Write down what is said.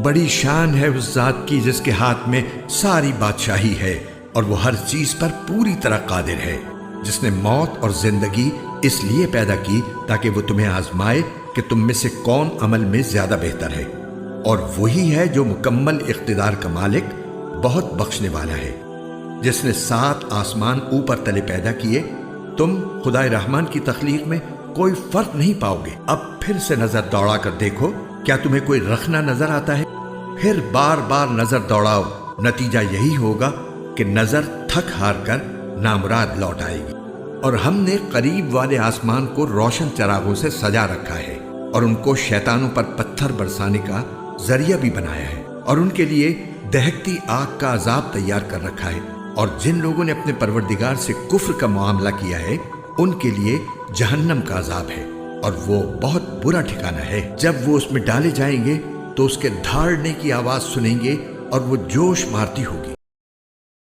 بڑی شان ہے اس ذات کی جس کے ہاتھ میں ساری بادشاہی ہے اور وہ ہر چیز پر پوری طرح قادر ہے، جس نے موت اور زندگی اس لیے پیدا کی تاکہ وہ تمہیں آزمائے کہ تم میں سے کون عمل میں زیادہ بہتر ہے، اور وہی ہے جو مکمل اقتدار کا مالک، بہت بخشنے والا ہے، جس نے 7 آسمان اوپر تلے پیدا کیے۔ تم خدائے رحمان کی تخلیق میں کوئی فرق نہیں پاؤ گے۔ اب پھر سے نظر دوڑا کر دیکھو، کیا تمہیں کوئی رخنہ نظر آتا ہے؟ پھر بار بار نظر دوڑاؤ، نتیجہ یہی ہوگا کہ نظر تھک ہار کر نامراد لوٹ آئے گی۔ اور ہم نے قریب والے آسمان کو روشن چراغوں سے سجا رکھا ہے اور ان کو شیطانوں پر پتھر برسانے کا ذریعہ بھی بنایا ہے، اور ان کے لیے دہکتی آگ کا عذاب تیار کر رکھا ہے، اور جن لوگوں نے اپنے پروردگار سے کفر کا معاملہ کیا ہے ان کے لیے جہنم کا عذاب ہے، اور وہ بہت برا ٹھکانہ ہے۔ جب وہ اس میں ڈالے جائیں گے تو اس کے دھاڑنے کی آواز سنیں گے اور وہ جوش مارتی ہوگی۔